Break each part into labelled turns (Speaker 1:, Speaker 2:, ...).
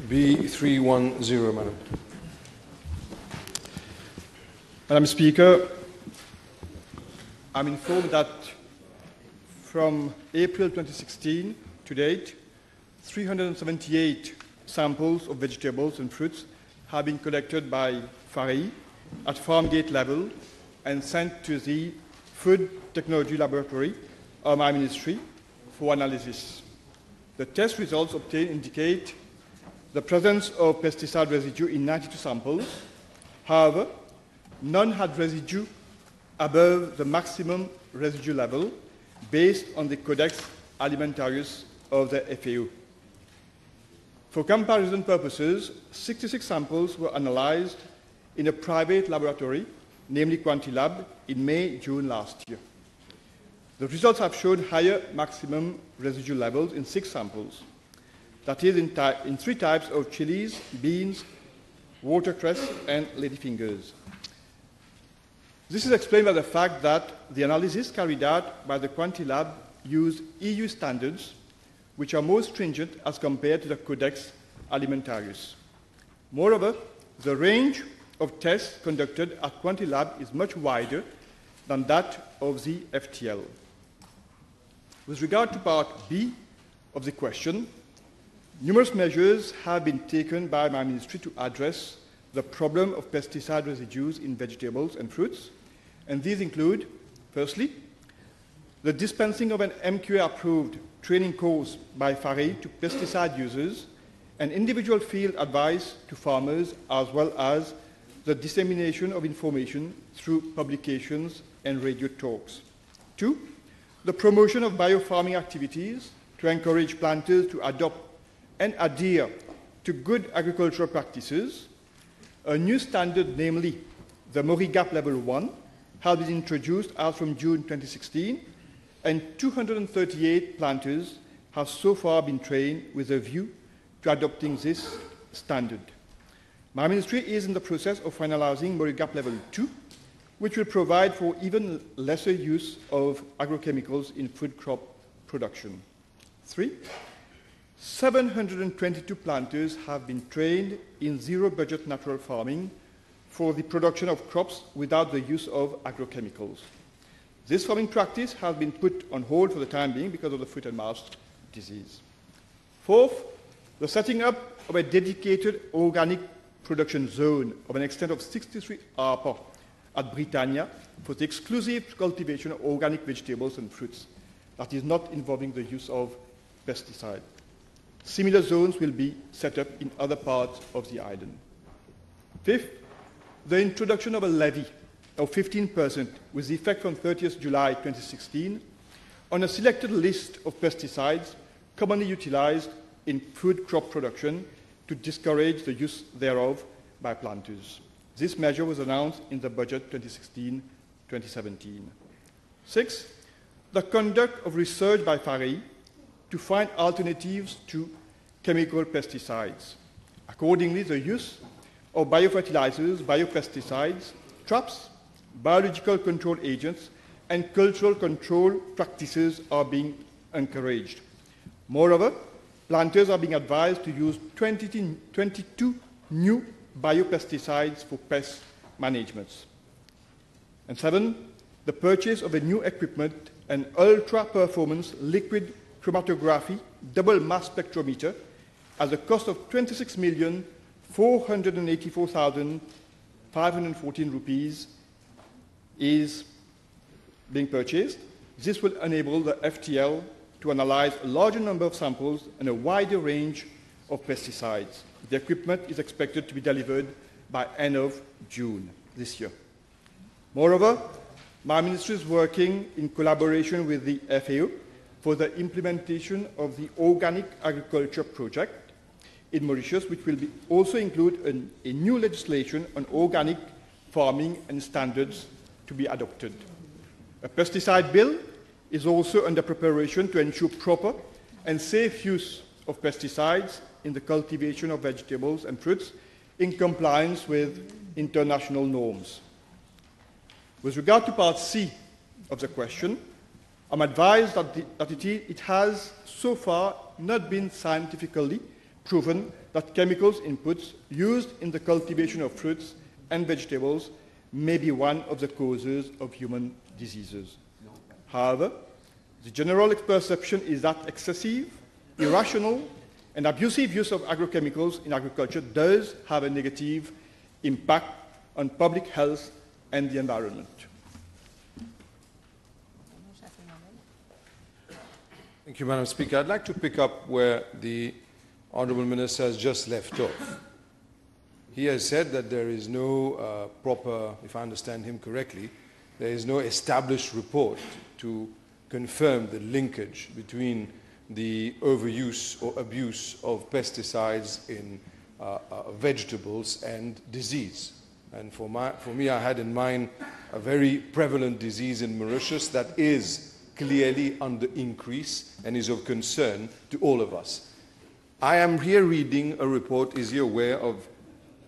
Speaker 1: B310, Madam.
Speaker 2: Madam Speaker, I'm informed that from April 2016 to date, 378 samples of vegetables and fruits have been collected by FARI at farm gate level and sent to the Food Technology Laboratory of my ministry for analysis. The test results obtained indicate the presence of pesticide residue in 92 samples. However, none had residue above the maximum residue level based on the Codex Alimentarius of the FAO. For comparison purposes, 66 samples were analyzed in a private laboratory, namely Quantilab, in May-June last year. The results have shown higher maximum residue levels in 6 samples, that is in 3 types of chilies, beans, watercress, and ladyfingers. This is explained by the fact that the analysis carried out by the Quantilab used EU standards, which are more stringent as compared to the Codex Alimentarius. Moreover, the range of tests conducted at Quantilab is much wider than that of the FTL. With regard to Part B of the question, numerous measures have been taken by my ministry to address the problem of pesticide residues in vegetables and fruits, and these include, firstly, the dispensing of an MQA-approved training course by FARI to pesticide users and individual field advice to farmers, as well as the dissemination of information through publications and radio talks. 2, the promotion of biofarming activities to encourage planters to adopt and adhere to good agricultural practices. A new standard, namely the MORI-GAP Level 1, has been introduced as from June 2016, and 238 planters have so far been trained with a view to adopting this standard. My ministry is in the process of finalizing MORI-GAP Level 2, which will provide for even lesser use of agrochemicals in food crop production. 3, 722 planters have been trained in zero-budget natural farming for the production of crops without the use of agrochemicals. This farming practice has been put on hold for the time being because of the foot and mouth disease. 4th, the setting up of a dedicated organic production zone of an extent of 63 acres at Britannia for the exclusive cultivation of organic vegetables and fruits that is not involving the use of pesticide. Similar zones will be set up in other parts of the island. 5th, the introduction of a levy of 15% with effect from 30th July 2016 on a selected list of pesticides commonly utilized in food crop production to discourage the use thereof by planters. This measure was announced in the budget 2016-2017. 6, the conduct of research by FARI to find alternatives to chemical pesticides. Accordingly, the use of biofertilizers, biopesticides, traps, biological control agents, and cultural control practices are being encouraged. Moreover, planters are being advised to use 22 new biopesticides for pest management. And 7, the purchase of a new equipment, an ultra-performance liquid chromatography double mass spectrometer at a cost of 26,484,514 rupees is being purchased. This will enable the FTL to analyze a larger number of samples and a wider range of pesticides. The equipment is expected to be delivered by end of June this year. Moreover, my ministry is working in collaboration with the FAO for the implementation of the Organic Agriculture Project in Mauritius, which will also include a new legislation on organic farming and standards to be adopted. A pesticide bill is also under preparation to ensure proper and safe use of pesticides in the cultivation of vegetables and fruits in compliance with international norms. With regard to Part C of the question, I'm advised that it has so far not been scientifically proven that chemicals inputs used in the cultivation of fruits and vegetables may be one of the causes of human diseases. However, the general perception is that excessive, irrational, and abusive use of agrochemicals in agriculture does have a negative impact on public health and the environment.
Speaker 1: Thank you, Madam Speaker. I'd like to pick up where the Honourable Minister has just left off. He has said that there is no proper, if I understand him correctly, there is no established report to confirm the linkage between the overuse or abuse of pesticides in vegetables and disease. And for me, I had in mind a very prevalent disease in Mauritius that is clearly under increase and is of concern to all of us. I am here reading a report, is he aware of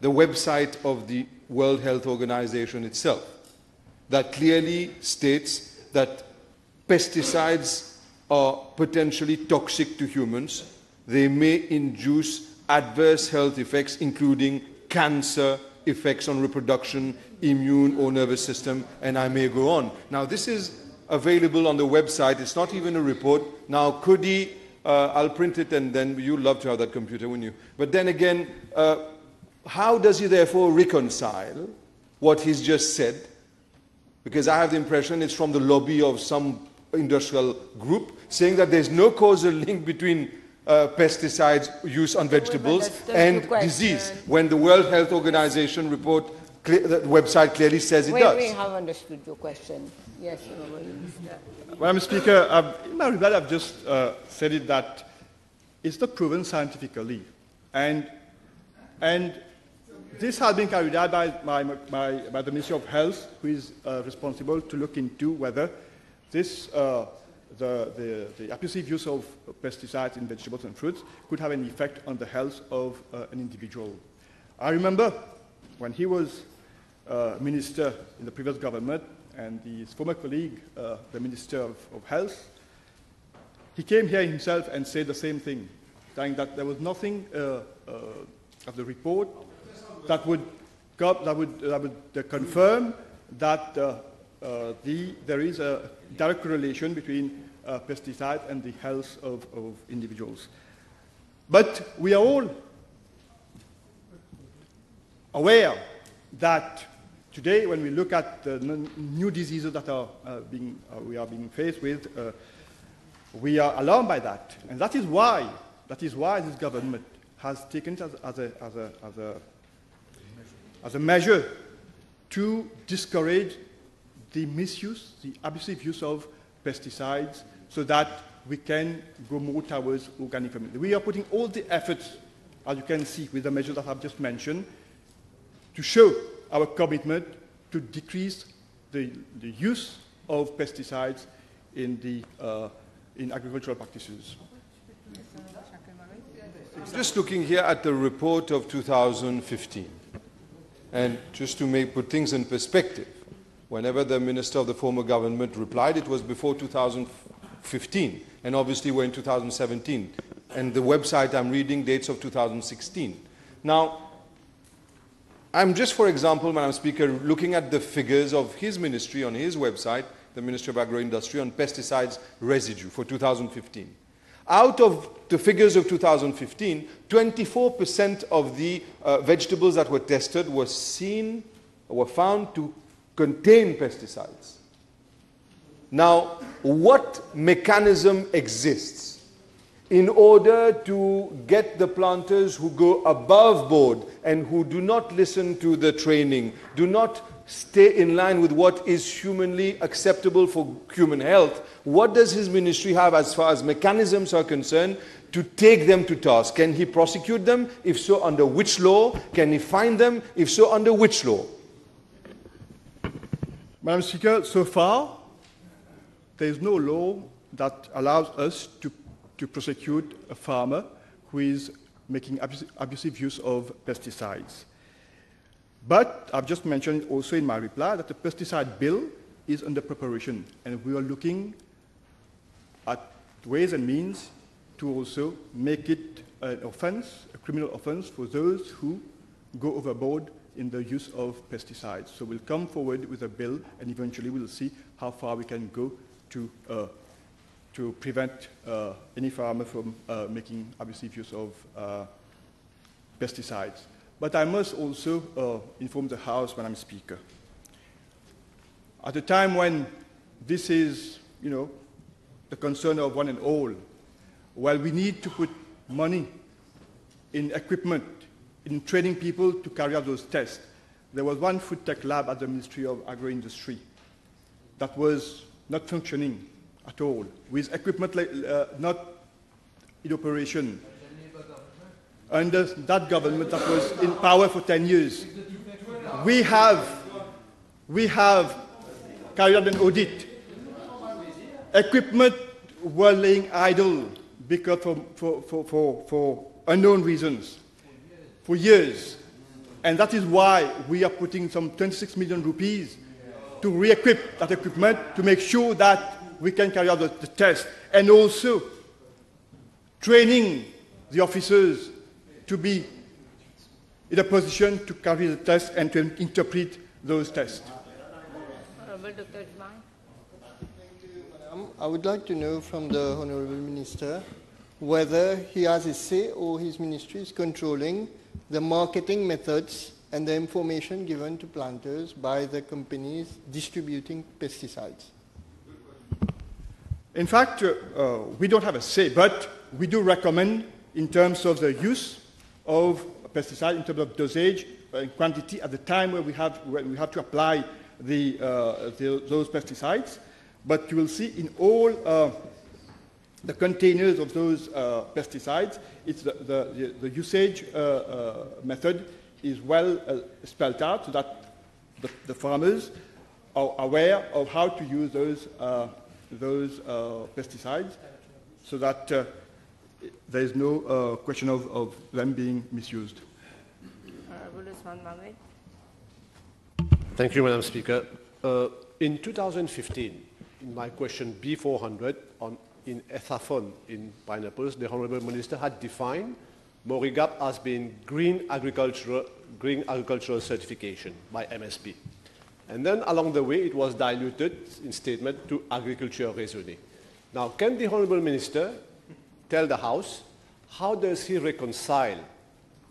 Speaker 1: the website of the World Health Organization itself, that clearly states that pesticides are potentially toxic to humans. They may induce adverse health effects, including cancer, effects on reproduction, immune or nervous system, and I may go on. Now, this is available on the website. It's not even a report. Now, could he, I'll print it, and then you'd love to have that computer, wouldn't you? But then again, how does he therefore reconcile what he's just said? Because I have the impression it's from the lobby of some industrial group saying that there's no causal link between pesticides use on vegetables and disease, when the World Health Organization report, the website clearly says it does.
Speaker 3: We have understood your question. Yes,
Speaker 2: Madam Speaker, in my reply I've just said it that it's not proven scientifically. And this has been carried out by the Ministry of Health, who is responsible to look into whether this, the abusive use of pesticides in vegetables and fruits could have an effect on the health of an individual. I remember when he was minister in the previous government, and his former colleague, the Minister of Health, he came here himself and said the same thing, saying that there was nothing of the report that would confirm that there is a direct correlation between pesticides and the health of individuals. But we are all aware that today, when we look at the new diseases that we are being faced with, we are alarmed by that, and that is why this government has taken it as a measure to discourage the misuse, the abusive use of pesticides, so that we can go more towards organic farming. We are putting all the efforts, as you can see, with the measures that I've just mentioned, to show our commitment to decrease the use of pesticides in agricultural practices.
Speaker 1: Just looking here at the report of 2015, and just to put things in perspective, whenever the minister of the former government replied, it was before 2015, and obviously we're in 2017, and the website I'm reading dates of 2016. Now, I'm just, for example, Madam Speaker, looking at the figures of his ministry on his website, the Ministry of Agro-Industry, on pesticides residue for 2015. Out of the figures of 2015, 24% of the vegetables that were tested were found to contain pesticides. Now, what mechanism exists in order to get the planters who go above board and who do not listen to the training, do not stay in line with what is humanly acceptable for human health? What does his ministry have as far as mechanisms are concerned to take them to task? Can he prosecute them? If so, under which law? Can he fine them? If so, under which law?
Speaker 2: Madam Speaker, so far, there is no law that allows us to prosecute a farmer who is making abusive use of pesticides. But I've just mentioned also in my reply that the pesticide bill is under preparation, and we are looking at ways and means to also make it an offense, a criminal offense for those who go overboard in the use of pesticides. So we'll come forward with a bill, and eventually we'll see how far we can go to prevent any farmer from making abusive use of pesticides. But I must also inform the House, Madam Speaker. At a time when this is, the concern of one and all, while we need to put money in equipment, in training people to carry out those tests, there was one food tech lab at the Ministry of Agro-Industry that was not functioning at all, with equipment not in operation. Under that government that was in power for 10 years, we have carried out an audit. Equipment were laying idle because for unknown reasons for years. And that is why we are putting some 26 million rupees to re-equip that equipment to make sure that we can carry out the test, and also training the officers to be in a position to carry the test and to interpret those tests.
Speaker 4: I would like to know from the Honourable Minister whether he has a say or his ministry is controlling the marketing methods and the information given to planters by the companies distributing pesticides.
Speaker 2: In fact, we don't have a say, but we do recommend in terms of the use of pesticide, in terms of dosage and quantity at the time where we have to apply those pesticides. But you will see in all the containers of those pesticides, it's the usage method is well spelled out so that the farmers are aware of how to use those pesticides, so that there is no question of them being misused.
Speaker 5: Thank you, Madam Speaker. In 2015, in my question B400 in Ethafon in pineapples, the Honourable Minister had defined Morigap as being green agricultural certification by MSP. And then along the way, it was diluted in statement to agriculture raisonnée. Now, can the Honourable Minister tell the House how does he reconcile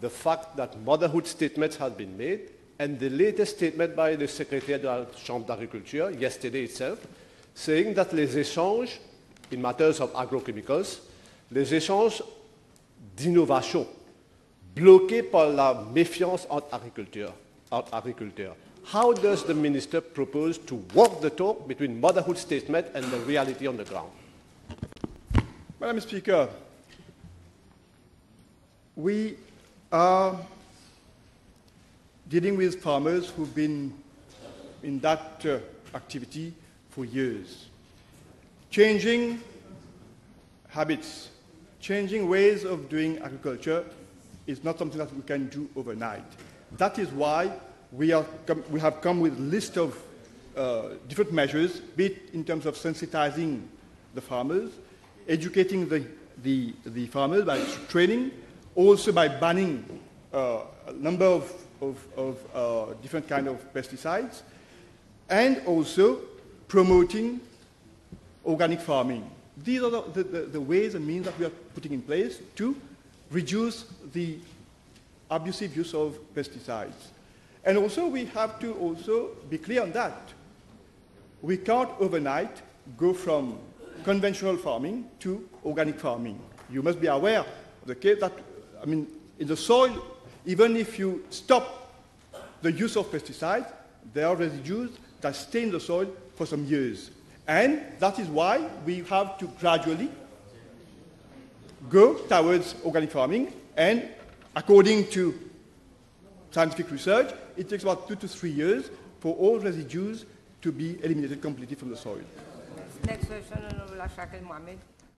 Speaker 5: the fact that motherhood statements have been made and the latest statement by the Secrétaire de la Chambre d'Agriculture yesterday itself, saying that les échanges in matters of agrochemicals, les échanges d'innovation bloqués par la méfiance entre agriculteurs. How does the minister propose to walk the talk between motherhood statement and the reality on the ground?
Speaker 2: Madam Speaker, we are dealing with farmers who've been in that activity for years. Changing habits, changing ways of doing agriculture is not something that we can do overnight. That is why we have come with a list of different measures, be it in terms of sensitizing the farmers, educating the farmers by training, also by banning a number of different kinds of pesticides, and also promoting organic farming. These are the ways and means that we are putting in place to reduce the abusive use of pesticides. And also we have to also be clear on that. We can't overnight go from conventional farming to organic farming. You must be aware of the case that, in the soil, even if you stop the use of pesticides, there are residues that stay in the soil for some years. And that is why we have to gradually go towards organic farming, and according to scientific research, it takes about 2 to 3 years for all residues to be eliminated completely from the soil.
Speaker 3: Next question, Honorable Ashakil Mohammed.